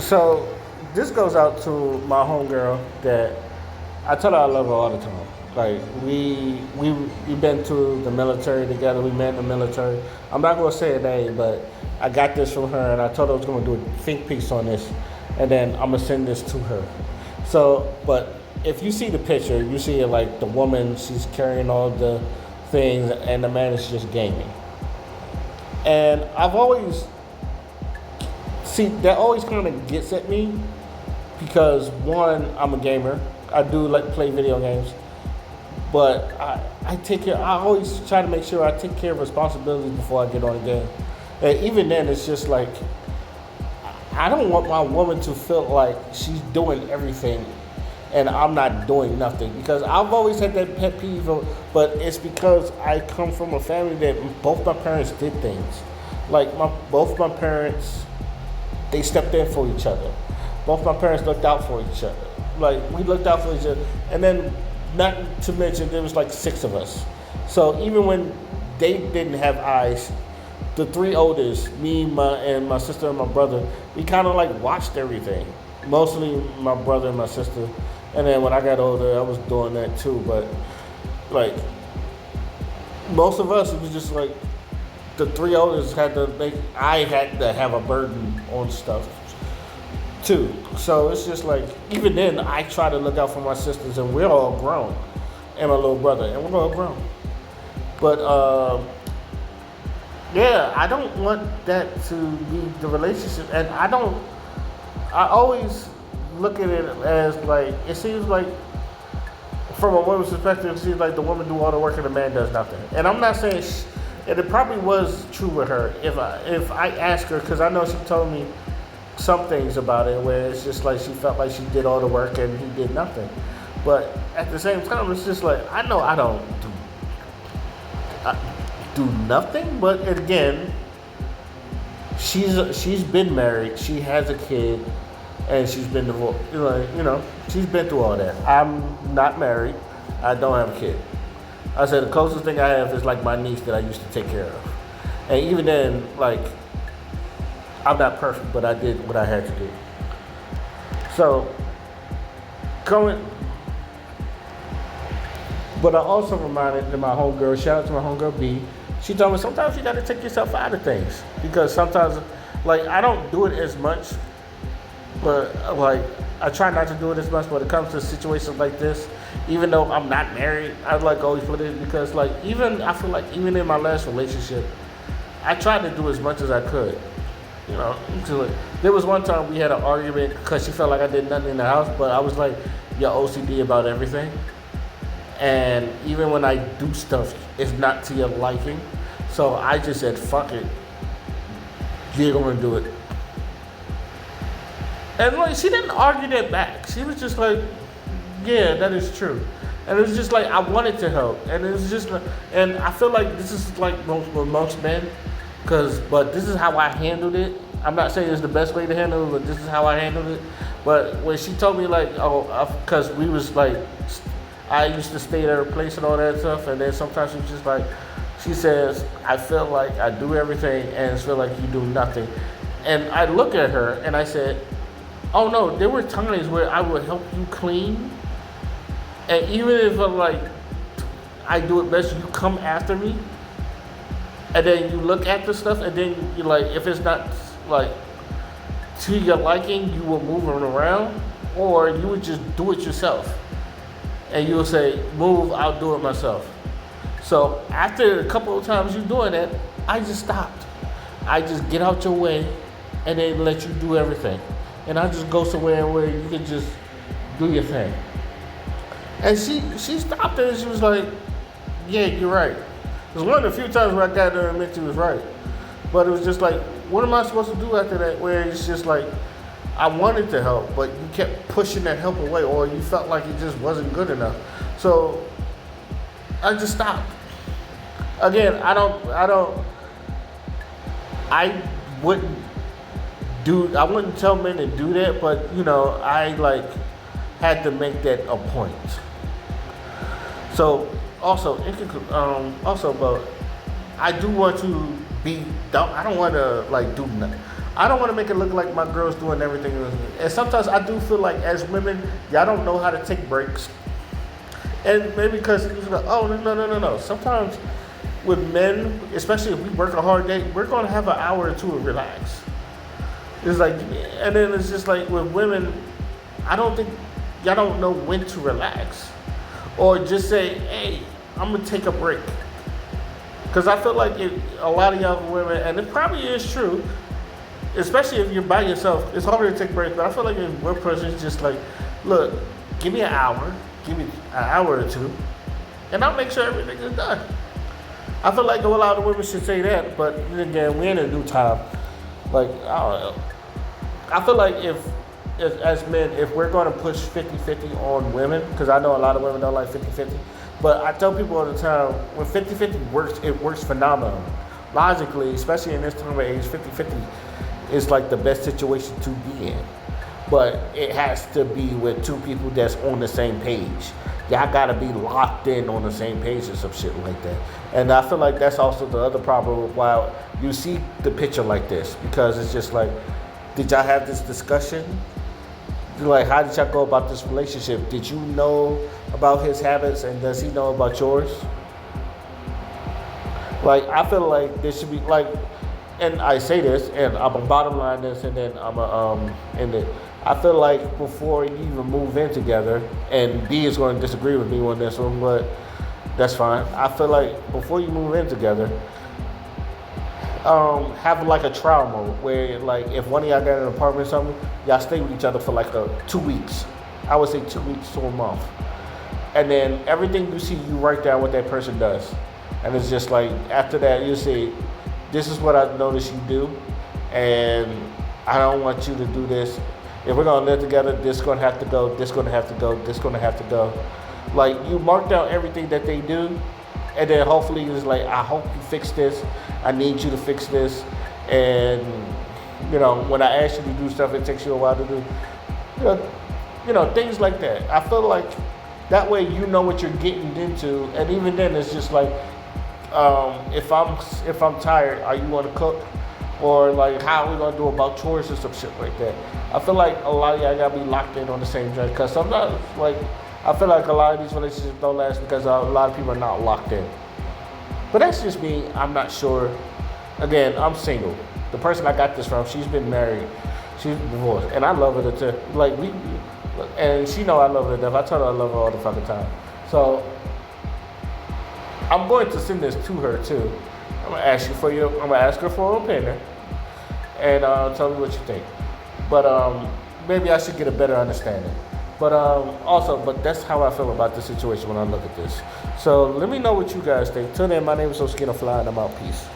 So this goes out to my homegirl that I tell her I love her all the time. Like we've been to the military together. We met in the military. I'm not gonna say a name, but I got this from her, and I told her I was gonna do a think piece on this, and then I'm gonna send this to her. So, but if you see the picture, you see it like the woman. She's carrying all the things, and the man is just gaming. And I've always see that always kind of gets at me because one, I'm a gamer. I do like play video games, but I take care. I always try to make sure I take care of responsibilities before I get on the game. And even then, it's just like I don't want my woman to feel like she's doing everything and I'm not doing nothing because I've always had that pet peeve. But it's because I come from a family that both my parents did things. Like both my parents, they stepped in for each other. Both my parents looked out for each other. Like we looked out for each other, and then not to mention there was like six of us. So even when they didn't have eyes, the three oldest, me, my sister and my brother, we kind of like watched everything. Mostly my brother and my sister, and then when I got older, I was doing that too. But like most of us, it was just like the three oldest had to make. I had to have a burden on stuff too. So it's just like even then, I try to look out for my sisters, and we're all grown, and my little brother, and we're all grown. But yeah, I don't want that to be the relationship, and I don't. I always look at it as like it seems like from a woman's perspective, it seems like the woman do all the work and the man does nothing. And I'm not saying, and it probably was true with her. If I ask her, because I know she told me some things about it where it's just like she felt like she did all the work and he did nothing. But at the same time, it's just like I know I don't do nothing. But again, she's been married, she has a kid, and she's been divorced. She's been through all that. I'm not married. I don't have a kid. I said the closest thing I have is like my niece that I used to take care of. And even then, like, I'm not perfect, but I did what I had to do. So, but I also reminded my homegirl, shout out to my homegirl B, she told me sometimes you gotta take yourself out of things. Because sometimes, like, I don't do it as much, but like, I try not to do it as much when it comes to situations like this. Even though I'm not married, I like always put it because like I feel like even in my last relationship, I tried to do as much as I could. There was one time we had an argument because she felt like I did nothing in the house, but I was like, you're OCD about everything. And even when I do stuff, it's not to your liking. So I just said, fuck it. You're gonna do it. And like she didn't argue that back. She was just like, yeah, that is true. And it was just like I wanted to help. And it was just and I feel like this is like most men. But this is how I handled it. I'm not saying it's the best way to handle it, but this is how I handled it. But when she told me like, because we was like, I used to stay at her place and all that stuff, and then sometimes she was just like, she says, I feel like I do everything and it's feel like you do nothing. And I look at her and I said, oh no, there were times where I would help you clean, and even if I do it best, you come after me. And then you look at the stuff, and then you like, if it's not like to your liking, you will move it around, or you would just do it yourself. And you'll say, move, I'll do it myself. So after a couple of times you doing that, I just stopped. I just get out your way, and then let you do everything. And I just go somewhere where you can just do your thing. And she stopped it, and she was like, yeah, you're right. It was one of the few times where I got there and admit she was right. But it was just like, what am I supposed to do after that? Where it's just like, I wanted to help, but you kept pushing that help away, or you felt like it just wasn't good enough. So I just stopped. Again, I wouldn't tell men to do that, but I like had to make that a point. So also, but I do want to be. I don't want to like do nothing. I don't want to make it look like my girl's doing everything. And sometimes I do feel like as women, y'all don't know how to take breaks. And maybe because it's like, oh no. Sometimes with men, especially if we work a hard day, we're gonna have an hour or two to relax. It's like, and then it's just like with women, I don't think y'all don't know when to relax, or just say, hey, I'm gonna take a break. Because I feel like a lot of young women, and it probably is true, especially if you're by yourself, it's harder to take breaks. But I feel like if one person is just like, look, give me an hour, give me an hour or two, and I'll make sure everything is done. I feel like a lot of women should say that, but then again, we're in a new time. Like, I don't know. I feel like if as men, if we're going to push 50-50 on women, because I know a lot of women don't like 50-50, but I tell people all the time, when 50-50 works, it works phenomenal. Logically, especially in this time of age, 50-50 is like the best situation to be in. But it has to be with two people that's on the same page. Y'all gotta be locked in on the same page or some shit like that. And I feel like that's also the other problem with why you see the picture like this, because it's just like, did y'all have this discussion? Like, how did y'all go about this relationship? Did you know about his habits, and does he know about yours? Like, I feel like there should be like, and I say this, and I'm a bottom line this, and then I'm a end it. I feel like before you even move in together, and D is going to disagree with me on this one, but that's fine. I feel like before you move in together, have like a trial mode where, like, if one of y'all got an apartment or something, y'all stay with each other for like 2 weeks. I would say 2 weeks to a month. And then everything you see, you write down what that person does. And it's just like, after that, you say, this is what I noticed you do, and I don't want you to do this. If we're gonna live together, this gonna have to go, this gonna have to go, this gonna have to go. Like, you mark down everything that they do, and then hopefully it's like, I hope you fix this. I need you to fix this. And, you know, when I ask you to do stuff, it takes you a while to do. You know, things like that. I feel like that way you know what you're getting into. And even then, it's just like, if I'm tired, are you gonna cook? Or like, how are we gonna do about chores or some shit like that? I feel like a lot of y'all gotta be locked in on the same joint, because sometimes, like, I feel like a lot of these relationships don't last because a lot of people are not locked in. But that's just me. I'm not sure. Again, I'm single. The person I got this from, she's been married. She's divorced, and I love her to like and she know I love her to death. I tell her I love her all the fucking time. So I'm going to send this to her too. I'm gonna ask her for her opinion, and tell me what you think. But maybe I should get a better understanding. But but that's how I feel about the situation when I look at this. So let me know what you guys think. Till then, my name is Oskino Fly, and I'm out. Peace.